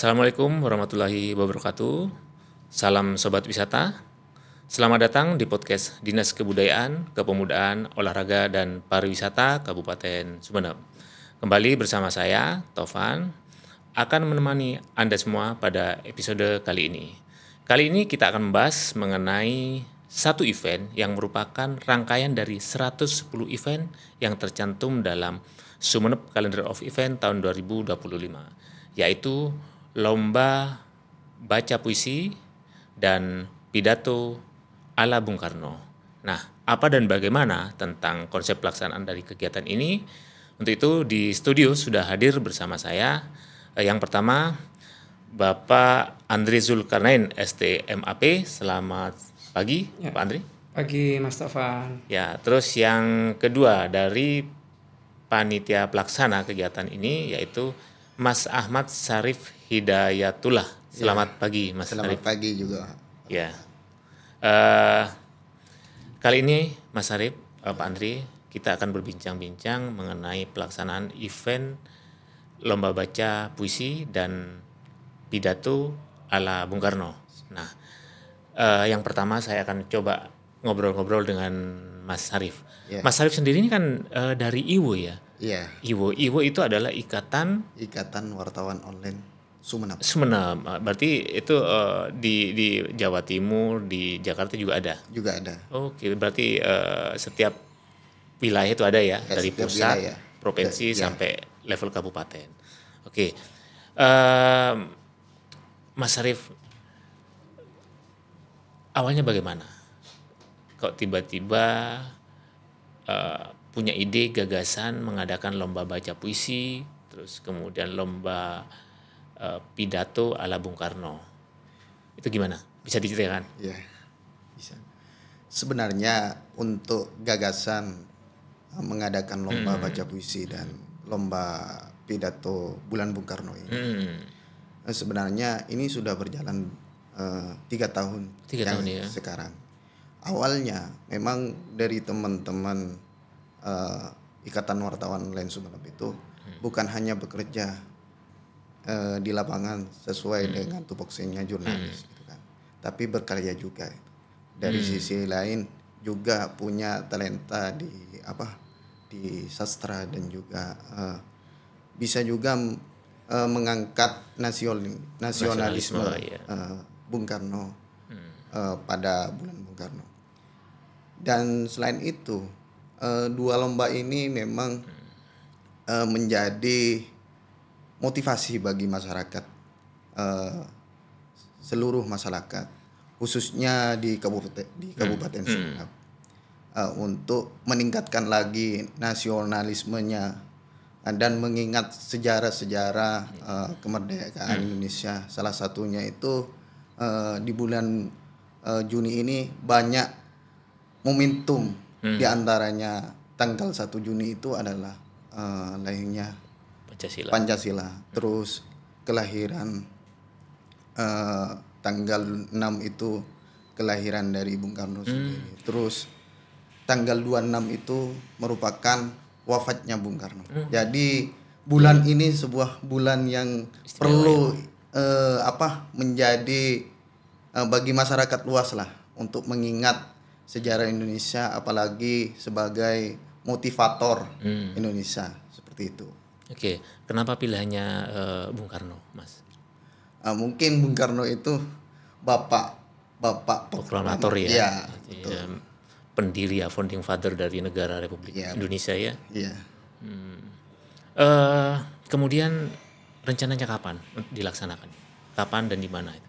Assalamualaikum warahmatullahi wabarakatuh. Salam Sobat Wisata. Selamat datang di podcast Dinas Kebudayaan, Kepemudaan, Olahraga, dan Pariwisata Kabupaten Sumeneb. Kembali bersama saya, Tovan, akan menemani Anda semua pada episode kali ini. Kali ini kita akan membahas mengenai satu event yang merupakan rangkaian dari 110 event yang tercantum dalam Sumeneb Calendar of Event tahun 2025, yaitu Lomba Baca Puisi dan Pidato ala Bung Karno. Nah, apa dan bagaimana tentang konsep pelaksanaan dari kegiatan ini? Untuk itu di studio sudah hadir bersama saya. Yang pertama, Bapak Andri Zulkarnain, STMAP. Selamat pagi, Ya, Pak Andri. pagi Mas Tovan. Ya, terus yang kedua dari panitia pelaksana kegiatan ini yaitu Mas Ahmad Syarif Hidayatullah. Selamat pagi, Mas Selamat Syarif. pagi juga. Ya. Eh, Kali ini Mas Syarif, Pak Andri, kita akan berbincang-bincang mengenai pelaksanaan event Lomba Baca Puisi dan Pidato ala Bung Karno. Nah, yang pertama saya akan coba ngobrol-ngobrol dengan Mas Syarif. Ya. Mas Syarif sendiri ini kan dari IWO ya. Iya, IWO itu adalah Ikatan Ikatan Wartawan Online Sumeneb. Sumeneb. Berarti itu di Jawa Timur, di Jakarta juga ada. Juga ada. Oke, berarti setiap wilayah itu ada ya, Ya, dari setiap pusat, wilayah. provinsi Ya. sampai level kabupaten. Oke, Mas Syarif, awalnya bagaimana? Kok tiba-tiba punya ide, gagasan mengadakan lomba baca puisi, terus kemudian lomba pidato ala Bung Karno. Itu gimana? Bisa diceritakan? Ya, bisa. Sebenarnya untuk gagasan mengadakan lomba baca puisi dan lomba pidato bulan Bung Karno ini, sebenarnya ini sudah berjalan 3 tahun. 3 tahun ya. Sekarang. Awalnya memang dari teman-teman Ikatan Wartawan Online Sumeneb itu bukan hanya bekerja di lapangan sesuai dengan tupoksinya jurnalis gitu kan, tapi berkarya juga. Dari sisi lain juga punya talenta di sastra dan juga bisa juga mengangkat nasionalisme ya. Bung Karno pada bulan Bung Karno. Dan selain itu 2 lomba ini memang menjadi motivasi bagi masyarakat, seluruh masyarakat, khususnya di Kabupaten Sumeneb, untuk meningkatkan lagi nasionalismenya dan mengingat sejarah-sejarah kemerdekaan Indonesia. Salah satunya itu di bulan Juni ini banyak momentum, di antaranya tanggal 1 Juni itu adalah lahirnya Pancasila. Terus kelahiran tanggal 6 itu kelahiran dari Bung Karno sendiri. Terus tanggal 26 itu merupakan wafatnya Bung Karno. Jadi bulan ini sebuah bulan yang perlu menjadi bagi masyarakat luas lah untuk mengingat sejarah Indonesia, apalagi sebagai motivator Indonesia, seperti itu. Oke, kenapa pilihannya Bung Karno, Mas? Mungkin Bung Karno itu bapak Proklamator ya. Ya, betul. Ya, pendiri ya, founding father dari negara Republik Indonesia ya. Iya. Kemudian rencananya kapan dilaksanakan? Kapan dan di mana itu?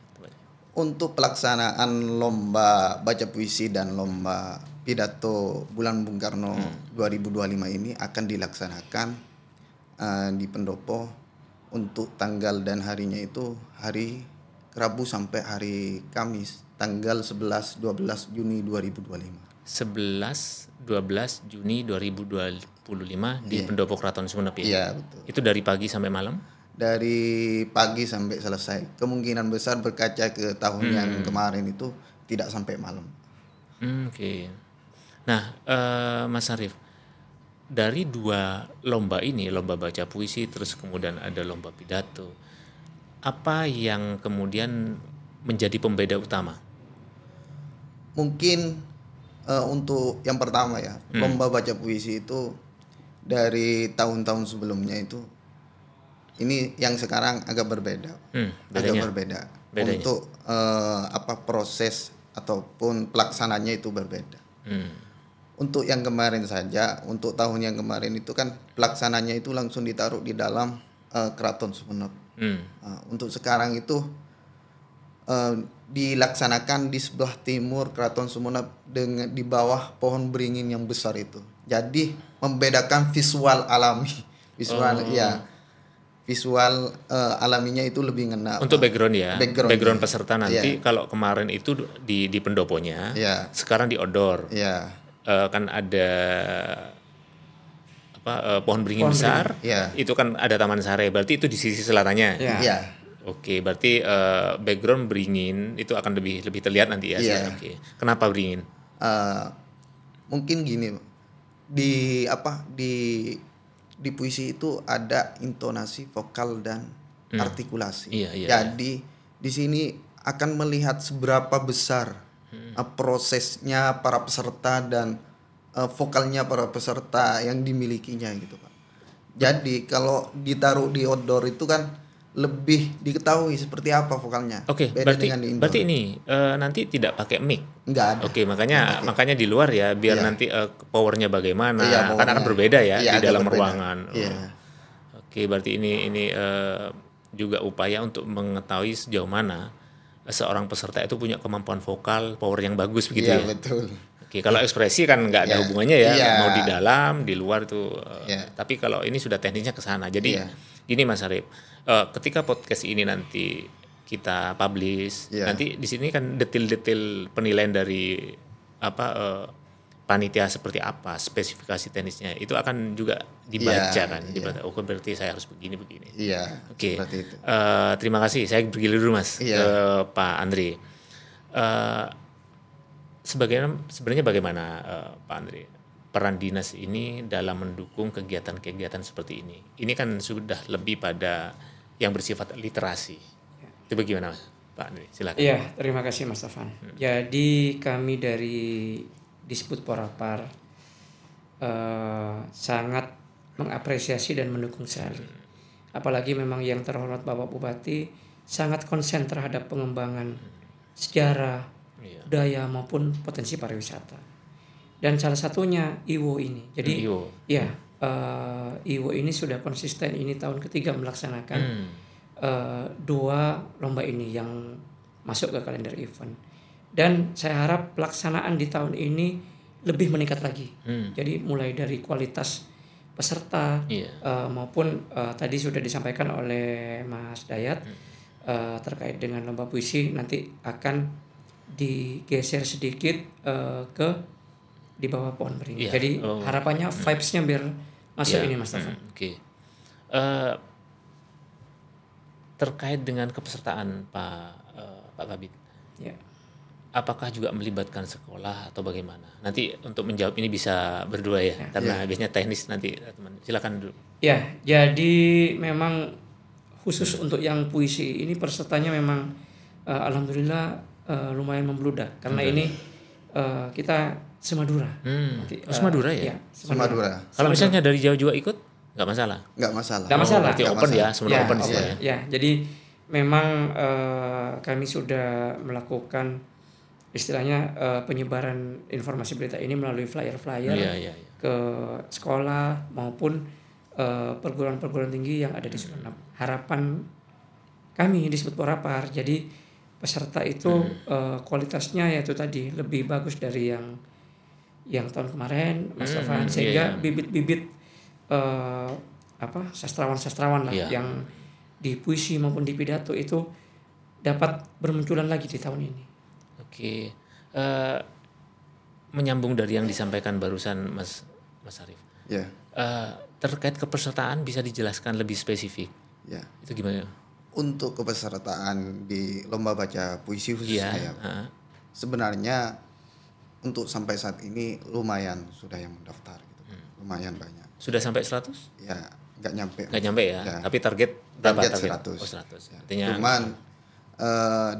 Untuk pelaksanaan lomba baca puisi dan lomba pidato bulan Bung Karno 2025 ini akan dilaksanakan di Pendopo untuk tanggal dan harinya itu hari Rabu sampai hari Kamis tanggal 11-12 Juni 2025. 11-12 Juni 2025 di Pendopo Keraton Sumeneb ya? Iya, betul. Itu dari pagi sampai malam? Dari pagi sampai selesai. Kemungkinan besar berkaca ke tahun yang kemarin itu tidak sampai malam. Oke. Nah, Mas Syarif, dari 2 lomba ini, lomba baca puisi terus kemudian ada lomba pidato, apa yang kemudian menjadi pembeda utama? Mungkin untuk yang pertama ya, lomba baca puisi itu dari tahun-tahun sebelumnya itu, ini yang sekarang agak berbeda. Agak berbeda. Bedanya? Untuk proses ataupun pelaksananya itu berbeda. Untuk yang kemarin saja, untuk tahun yang kemarin itu kan pelaksananya itu langsung ditaruh di dalam Keraton Sumeneb. Untuk sekarang itu dilaksanakan di sebelah timur Keraton Sumeneb dengan di bawah pohon beringin yang besar itu. Jadi membedakan visual alami, visual alaminya itu lebih ngena. Untuk background ya, background peserta nanti. Yeah. Kalau kemarin itu di pendoponya, sekarang di outdoor. Kan ada pohon beringin besar, itu kan ada taman sare, berarti itu di sisi selatannya. Oke, berarti background beringin itu akan lebih terlihat nanti ya. Oke. Kenapa beringin? Mungkin gini, di puisi itu ada intonasi vokal dan artikulasi. Jadi di sini akan melihat seberapa besar prosesnya para peserta dan vokalnya para peserta yang dimilikinya gitu Pak. Jadi kalau ditaruh di outdoor itu kan lebih diketahui seperti apa vokalnya. Oke, berarti ini nanti tidak pakai mic. Enggak ada. Oke, makanya di luar ya, biar nanti powernya bagaimana, kan akan berbeda ya di dalam ruangan. Oke, berarti ini juga upaya untuk mengetahui sejauh mana seorang peserta itu punya kemampuan vokal, power yang bagus begitu ya. Betul. Oke, kalau ekspresi kan nggak ada hubungannya ya, mau di dalam, di luar itu. Tapi kalau ini sudah teknisnya ke sana. Jadi gini Mas Arif, ketika podcast ini nanti kita publish, nanti di sini kan detail-detail penilaian dari panitia seperti apa, spesifikasi teknisnya itu akan juga dibaca kan. Dibaca, oh berarti saya harus begini. Oke. Terima kasih. Saya bergilir dulu Mas ke Pak Andre. Sebenarnya bagaimana Pak Andre peran dinas ini dalam mendukung kegiatan-kegiatan seperti ini? Ini kan sudah lebih pada yang bersifat literasi. Itu bagaimana Pak Andre? Silakan. Iya, terima kasih Mas Taufan. Jadi kami dari Disbud Porapar sangat mengapresiasi dan mendukung sekali. Apalagi memang yang terhormat Bapak Bupati sangat konsen terhadap pengembangan sejarah, budaya maupun potensi pariwisata. Dan salah satunya IWO ini. Jadi IWO ini sudah konsisten, ini tahun ketiga melaksanakan 2 lomba ini yang masuk ke kalender event. Dan saya harap pelaksanaan di tahun ini lebih meningkat lagi. Jadi mulai dari kualitas peserta maupun tadi sudah disampaikan oleh Mas Dayat terkait dengan lomba puisi nanti akan digeser sedikit ke di bawah pohon beringin. Jadi harapannya vibes-nya biar masuk ini Mas Taufan. Oke. Terkait dengan kepesertaan Pak Kabid. Apakah juga melibatkan sekolah atau bagaimana? Nanti untuk menjawab ini bisa berdua ya, karena biasanya teknis nanti teman. Silakan dulu. Ya, jadi memang khusus untuk yang puisi ini pesertanya memang alhamdulillah lumayan membludak karena ini kita semadura. Semadura ya? Semadura. Kalau misalnya dari jauh juga ikut, nggak masalah? Nggak masalah. Nggak masalah. Berarti open ya, semua open di sini. Ya, jadi memang kami sudah melakukan istilahnya penyebaran informasi berita ini melalui flyer-flyer ke sekolah maupun perguruan-perguruan tinggi yang ada di Sumeneb. Harapan kami di Disbud Porapar, jadi peserta itu kualitasnya yaitu tadi lebih bagus dari yang tahun kemarin, Mas Taufan, sehingga bibit-bibit sastrawan-sastrawan lah yang di puisi maupun di pidato itu dapat bermunculan lagi di tahun ini. Oke, menyambung dari yang disampaikan barusan Mas Arif. Terkait kepesertaan bisa dijelaskan lebih spesifik. Itu gimana? Untuk kepesertaan di lomba baca puisi khususnya sebenarnya untuk sampai saat ini lumayan sudah yang mendaftar gitu. Lumayan banyak. Sudah sampai 100? Ya, Nggak nyampe ya. Tapi target berapa? Target 100. Oh, 100. Artinya Cuman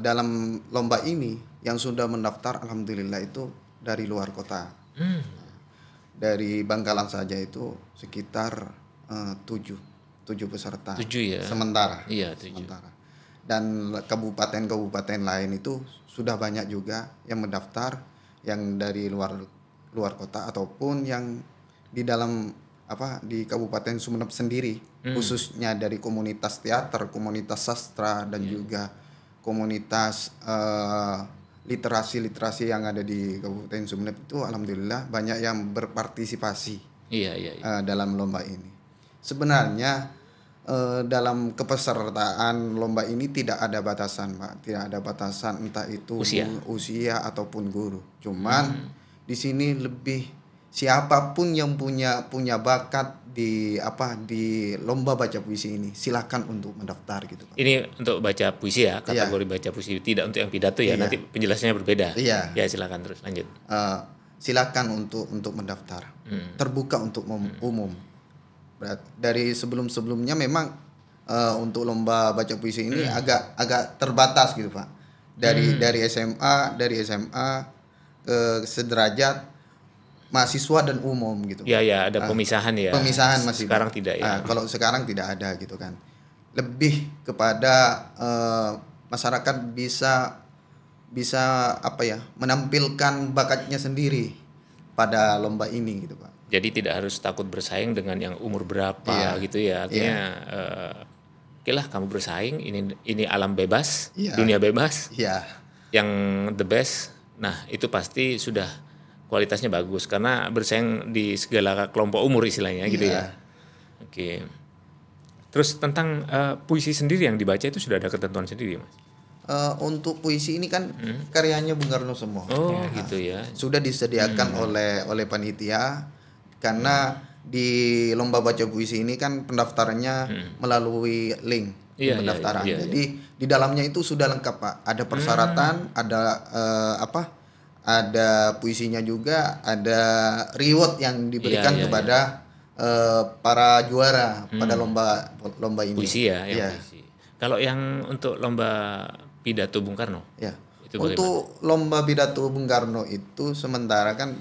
dalam lomba ini yang sudah mendaftar alhamdulillah itu dari luar kota. Dari Bangkalan saja itu sekitar 7 peserta. 7 ya. Sementara. Iya, 7. Sementara. Dan kabupaten-kabupaten lain itu sudah banyak juga yang mendaftar, yang dari luar kota ataupun yang di dalam di Kabupaten Sumeneb sendiri, khususnya dari komunitas teater, komunitas sastra dan juga komunitas literasi yang ada di Kabupaten Sumeneb itu alhamdulillah banyak yang berpartisipasi dalam lomba ini. Sebenarnya dalam kepesertaan lomba ini tidak ada batasan, Pak. Tidak ada batasan entah itu usia ataupun guru. Cuman di sini lebih siapapun yang punya bakat di lomba baca puisi ini silakan untuk mendaftar gitu, Pak. Ini untuk baca puisi ya, kategori baca puisi, tidak untuk yang pidato ya. Nanti penjelasannya berbeda. Ya, silakan terus lanjut. Silakan untuk mendaftar. Terbuka untuk umum. Dari sebelumnya memang untuk lomba baca puisi ini agak terbatas gitu, Pak. Dari SMA ke sederajat mahasiswa dan umum gitu. Ya, ada pemisahan ya. Pemisahan masih. Sekarang tidak ya. Kalau sekarang tidak ada gitu kan. Lebih kepada masyarakat bisa menampilkan bakatnya sendiri pada lomba ini gitu, Pak. Jadi tidak harus takut bersaing dengan yang umur berapa gitu ya. Artinya oke lah kamu bersaing, ini alam bebas, dunia bebas. Yang the best. Nah, itu pasti sudah kualitasnya bagus karena bersaing di segala kelompok umur istilahnya gitu ya. Oke. Terus tentang puisi sendiri yang dibaca itu sudah ada ketentuan sendiri, Mas? Untuk puisi ini kan karyanya Bung Karno semua. Oh, gitu ya. Sudah disediakan oleh panitia karena di lomba baca puisi ini kan pendaftarannya melalui link pendaftaran. Jadi di dalamnya itu sudah lengkap, Pak. Ada persyaratan, ada puisinya juga, ada reward yang diberikan kepada para juara pada lomba ini. Puisi ya, puisi. Kalau yang untuk lomba pidato Bung Karno? Itu untuk lomba pidato Bung Karno itu sementara kan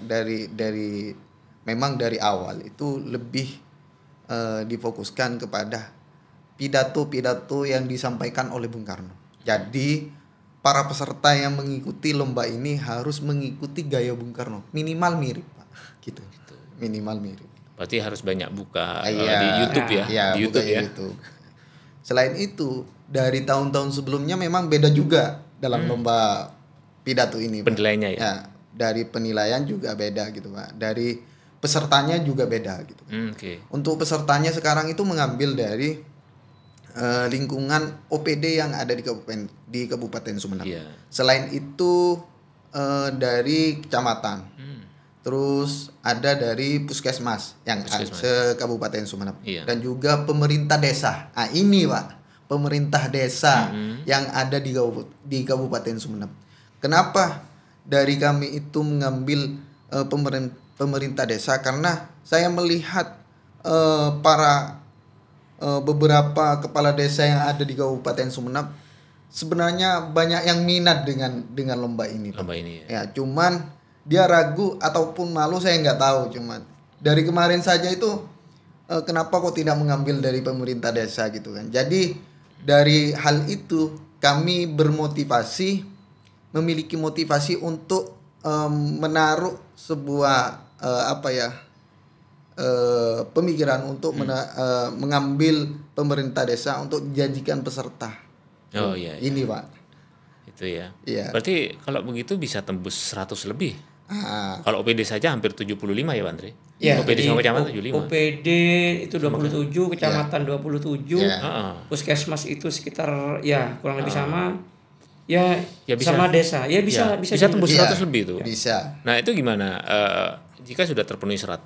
memang dari awal itu lebih difokuskan kepada pidato-pidato yang disampaikan oleh Bung Karno. Jadi para peserta yang mengikuti lomba ini harus mengikuti gaya Bung Karno, minimal mirip, Pak. Gitu. Minimal mirip. Berarti harus banyak buka di YouTube ya. Di YouTube ya. YouTube. Selain itu, dari tahun-tahun sebelumnya memang beda juga dalam lomba pidato ini, Pak. Penilaiannya ya. Dari penilaian juga beda gitu, Pak. Dari pesertanya juga beda gitu. Untuk pesertanya sekarang itu mengambil dari lingkungan OPD yang ada di Kabupaten Sumeneb. Selain itu dari kecamatan. Terus ada dari puskesmas yang se-Kabupaten Sumeneb. Dan juga pemerintah desa. Ini, Pak, pemerintah desa yang ada di Kabupaten Sumeneb. Kenapa dari kami itu mengambil pemerintah desa? Karena saya melihat beberapa kepala desa yang ada di Kabupaten Sumeneb sebenarnya banyak yang minat dengan lomba ini. Ya, cuman dia ragu ataupun malu, saya nggak tahu. Cuman dari kemarin saja itu kenapa kok tidak mengambil dari pemerintah desa gitu kan. Jadi dari hal itu kami memiliki motivasi untuk menaruh sebuah pemikiran untuk mengambil pemerintah desa untuk dijadikan peserta. Ini, Pak. Itu ya. Berarti kalau begitu bisa tembus 100 lebih. Kalau OPD saja hampir 75 ya, Pak Andre? OPD sama kecamatan 75. OPD itu 27, kecamatan 27. Puskesmas itu sekitar kurang lebih sama. Sama desa. Bisa tembus 100 lebih itu. Bisa. Nah, itu gimana? Jika sudah terpenuhi 100,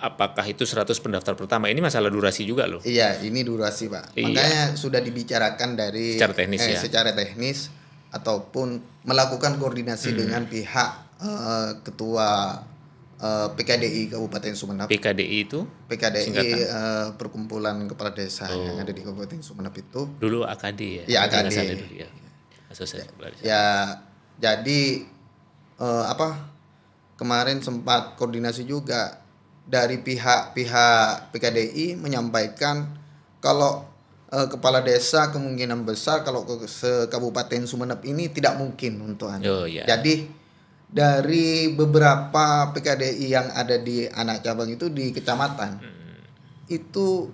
apakah itu 100 pendaftar pertama? Ini masalah durasi juga loh. Iya, ini durasi, Pak. Makanya sudah dibicarakan dari secara teknis ataupun melakukan koordinasi dengan pihak ketua PKDI Kabupaten Sumeneb. PKDI itu PKDI singkatan? Perkumpulan Kepala Desa yang ada di Kabupaten Sumeneb itu. Dulu AKD ya? Ya, AKD. Dulu, ya. Asosiasi Kepala Desa. Ya, jadi kemarin sempat koordinasi juga dari pihak PKDI menyampaikan kalau kepala desa kemungkinan besar kalau ke Kabupaten Sumeneb ini tidak mungkin untuk Iya. Jadi dari beberapa PKDI yang ada di anak cabang itu di kecamatan itu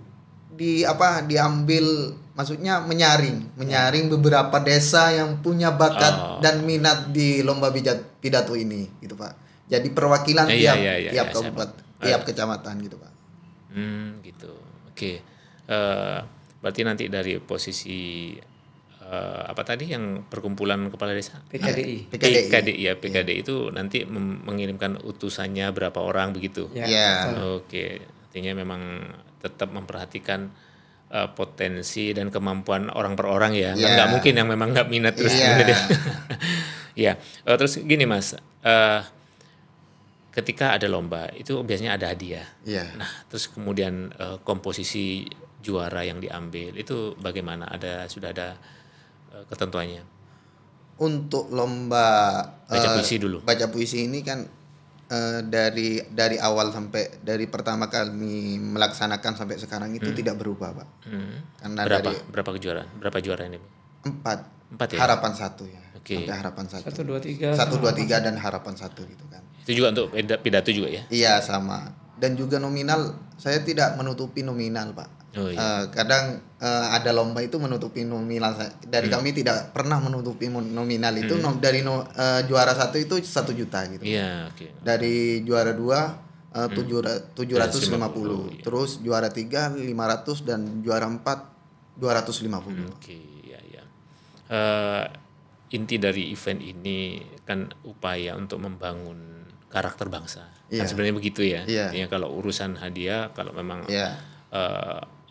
diambil, maksudnya menyaring beberapa desa yang punya bakat dan minat di lomba pidato ini gitu Pak. Jadi perwakilan tiap kabupaten, tiap kecamatan gitu Pak. Gitu. Oke. Berarti nanti dari posisi apa tadi yang perkumpulan kepala desa? PKDI. PKDI itu nanti mengirimkan utusannya berapa orang begitu? Ya. Oke. Artinya memang tetap memperhatikan potensi dan kemampuan orang per orang ya. Nggak mungkin yang memang nggak minat terus. Ya. Terus gini Mas. Ketika ada lomba itu biasanya ada hadiah. Nah, terus kemudian komposisi juara yang diambil itu bagaimana? Sudah ada ketentuannya? Untuk lomba baca puisi dulu. Baca puisi ini kan dari awal sampai dari pertama kali melaksanakan sampai sekarang itu tidak berubah Pak. Karena berapa kejuaraan? Berapa juara ini? 4 ya? Harapan 1 ya. Okay. Sampai harapan 1. 1, 2, 3. 1, 2, 3 dan harapan 1 gitu kan. Itu juga untuk pidato juga ya? Iya sama. Dan juga nominal, saya tidak menutupi nominal Pak. Kadang ada lomba itu menutupi nominal. Dari kami tidak pernah menutupi nominal itu. Dari juara 1 itu 1 juta gitu. Iya, oke. Dari juara 2 750. Terus juara 3 500 dan juara 4 250. Oke, ya. Inti dari event ini kan upaya untuk membangun karakter bangsa. Kan sebenarnya begitu ya. Artinya kalau urusan hadiah, kalau memang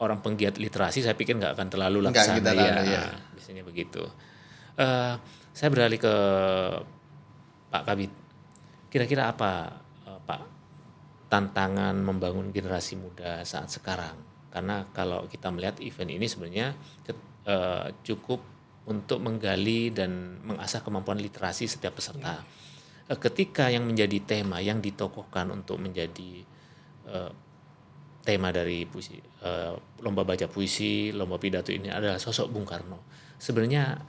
orang penggiat literasi, saya pikir nggak akan terlalu laksana biasanya begitu. Saya beralih ke Pak Kabid. Kira-kira apa Pak tantangan membangun generasi muda saat sekarang? Karena kalau kita melihat event ini sebenarnya cukup untuk menggali dan mengasah kemampuan literasi setiap peserta. Ketika yang menjadi tema yang ditokohkan untuk menjadi tema dari puisi, lomba baca puisi, lomba pidato ini adalah sosok Bung Karno. Sebenarnya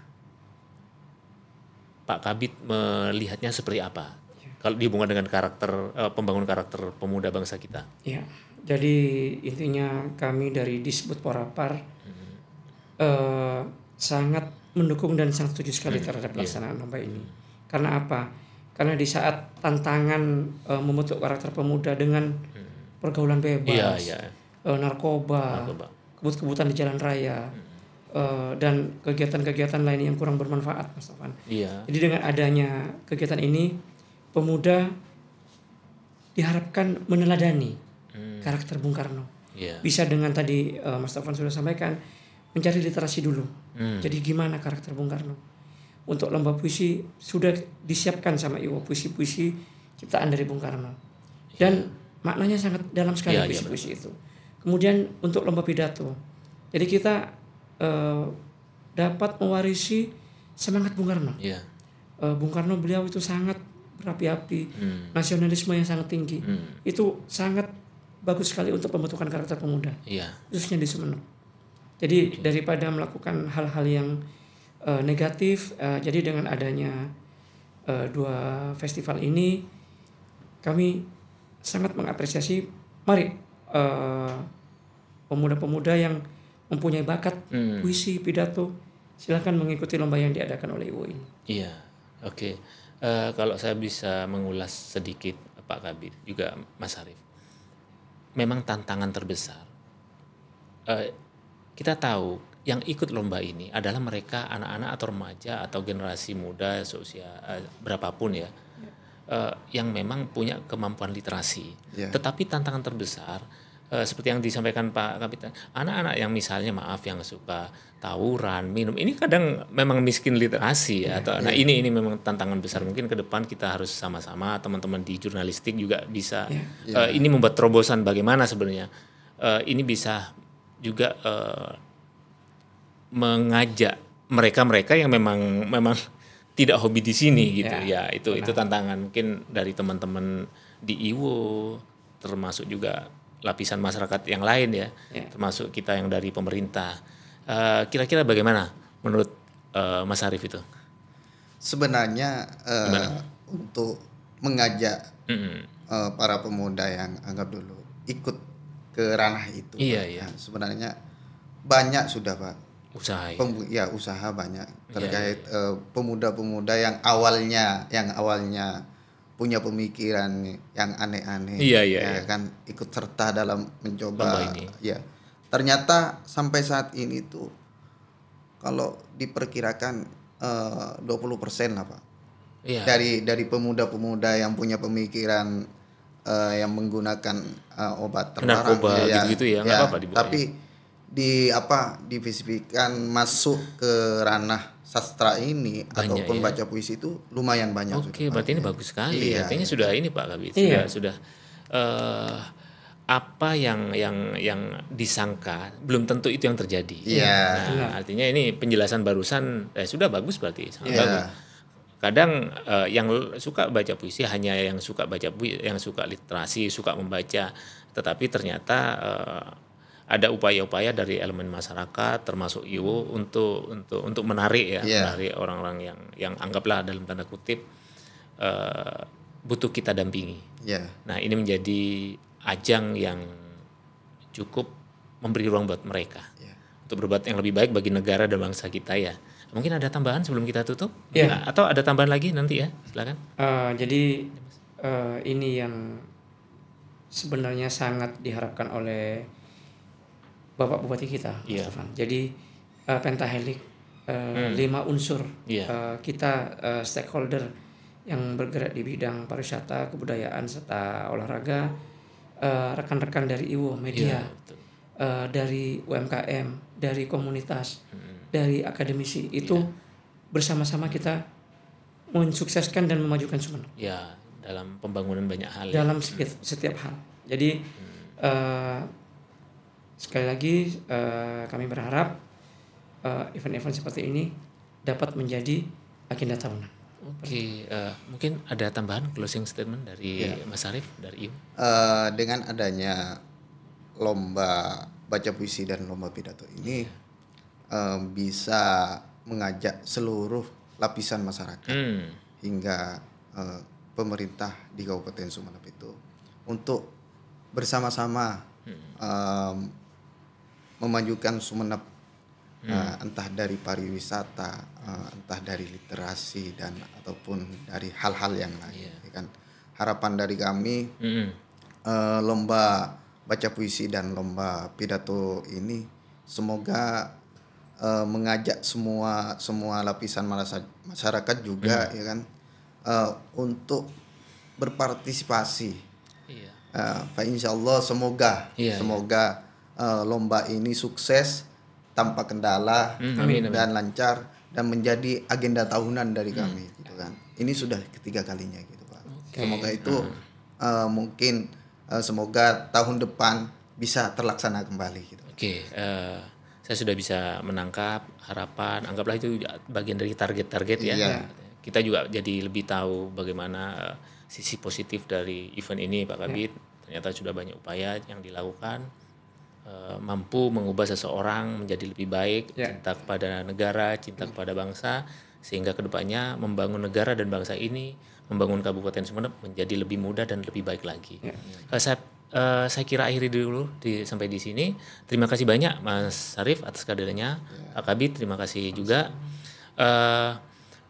Pak Kabid melihatnya seperti apa? Kalau dihubungkan dengan pembangunan karakter pemuda bangsa kita. Ya, jadi intinya kami dari Disbud Porapar sangat mendukung dan sangat setuju sekali terhadap pelaksanaan lomba ini. Karena apa? Karena di saat tantangan membentuk karakter pemuda dengan pergaulan bebas, narkoba, kebut-kebutan di jalan raya, dan kegiatan-kegiatan lain yang kurang bermanfaat, Mas Taufan. Jadi dengan adanya kegiatan ini, pemuda diharapkan meneladani karakter Bung Karno. Bisa dengan tadi Mas Taufan sudah sampaikan, mencari literasi dulu. Jadi gimana karakter Bung Karno? Untuk lomba puisi sudah disiapkan sama Iwo puisi-puisi ciptaan dari Bung Karno. Dan maknanya sangat dalam sekali puisi-puisi itu. Kemudian untuk lomba pidato. Jadi kita dapat mewarisi semangat Bung Karno. Bung Karno beliau itu sangat berapi-api, nasionalisme yang sangat tinggi. Itu sangat bagus sekali untuk pembentukan karakter pemuda. Khususnya di Sumeneb. Jadi daripada melakukan hal-hal yang negatif, jadi dengan adanya 2 festival ini kami sangat mengapresiasi. Mari pemuda-pemuda yang mempunyai bakat puisi, pidato, silakan mengikuti lomba yang diadakan oleh IWO ini. Oke. Kalau saya bisa mengulas sedikit Pak Kabid juga Mas Arief, memang tantangan terbesar. Kita tahu yang ikut lomba ini adalah mereka anak-anak atau remaja atau generasi muda seusia berapapun yang memang punya kemampuan literasi. Tetapi tantangan terbesar seperti yang disampaikan Pak Kapitan, anak-anak yang misalnya maaf yang suka tawuran, minum, ini kadang memang miskin literasi ya. Nah ini memang tantangan besar. Mungkin ke depan kita harus sama-sama teman-teman di jurnalistik juga bisa ini membuat terobosan bagaimana sebenarnya ini bisa juga mengajak mereka yang memang tidak hobi di sini gitu ya. Itu tantangan mungkin dari teman-teman di IWO, termasuk juga lapisan masyarakat yang lain ya, termasuk kita yang dari pemerintah. Kira-kira bagaimana menurut Mas Arief itu? Sebenarnya untuk mengajak para pemuda yang anggap dulu ikut ke ranah itu, iya. Nah, sebenarnya banyak sudah Pak. Usaha banyak terkait pemuda-pemuda yang awalnya punya pemikiran yang aneh-aneh, kan ikut serta dalam mencoba ini. Ya, ternyata sampai saat ini tuh kalau diperkirakan 20% lah Pak, dari pemuda-pemuda yang punya pemikiran yang menggunakan obat terlarang, gitu-gitu ya, nggak apa-apa dibuka, tapi divisikan masuk ke ranah sastra ini ataupun baca puisi itu lumayan banyak. Oke, berarti ini bagus sekali. Artinya sudah ini Pak Kabit, sudah apa yang disangka belum tentu itu yang terjadi. Nah, artinya ini penjelasan barusan sudah bagus berarti, sangat bagus. Kadang yang suka baca puisi hanya yang suka baca puisi, yang suka literasi, suka membaca, tetapi ternyata ada upaya-upaya dari elemen masyarakat termasuk IWO untuk menarik menarik orang-orang yang anggaplah dalam tanda kutip butuh kita dampingi. Nah, ini menjadi ajang yang cukup memberi ruang buat mereka untuk berbuat yang lebih baik bagi negara dan bangsa kita ya. Mungkin ada tambahan sebelum kita tutup? Atau ada tambahan lagi nanti ya, silakan. Jadi ini yang sebenarnya sangat diharapkan oleh Bapak Bupati kita, Jadi pentahelik 5 unsur kita stakeholder yang bergerak di bidang pariwisata, kebudayaan serta olahraga, rekan-rekan dari IWO, media, dari UMKM, dari komunitas, dari akademisi itu bersama-sama kita mensukseskan dan memajukan Sumeneb. Dalam pembangunan banyak hal. Dalam setiap hal. Jadi sekali lagi kami berharap event-event seperti ini dapat menjadi agenda tahunan. Oke, mungkin ada tambahan closing statement dari Mas Arief dari IWO. Dengan adanya lomba baca puisi dan lomba pidato ini bisa mengajak seluruh lapisan masyarakat hingga pemerintah di Kabupaten Sumeneb itu untuk bersama-sama memajukan Sumeneb, entah dari pariwisata, entah dari literasi dan ataupun dari hal-hal yang lain. Kan harapan dari kami lomba baca puisi dan lomba pidato ini semoga mengajak semua lapisan masyarakat juga ya kan untuk berpartisipasi. Insyaallah semoga lomba ini sukses tanpa kendala dan lancar dan menjadi agenda tahunan dari kami gitu kan. Ini sudah ketiga kalinya gitu Pak. Semoga itu mungkin semoga tahun depan bisa terlaksana kembali gitu. Saya sudah bisa menangkap harapan, anggaplah itu bagian dari target-target ya. Kita juga jadi lebih tahu bagaimana sisi positif dari event ini Pak Kabit. Ternyata sudah banyak upaya yang dilakukan, mampu mengubah seseorang menjadi lebih baik, cinta kepada negara, cinta kepada bangsa, sehingga kedepannya membangun negara dan bangsa ini, membangun Kabupaten Sumeneb menjadi lebih mudah dan lebih baik lagi. Saya kira akhiri dulu sampai di sini. Terima kasih banyak Mas Arief atas kehadirannya. Pak Kabit terima kasih juga.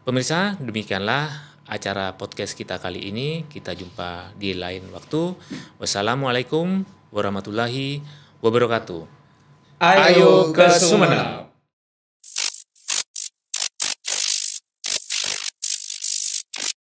Pemirsa, demikianlah acara podcast kita kali ini. Kita jumpa di lain waktu. Wassalamualaikum warahmatullahi wabarakatuh. Ayo ke Sumeneb.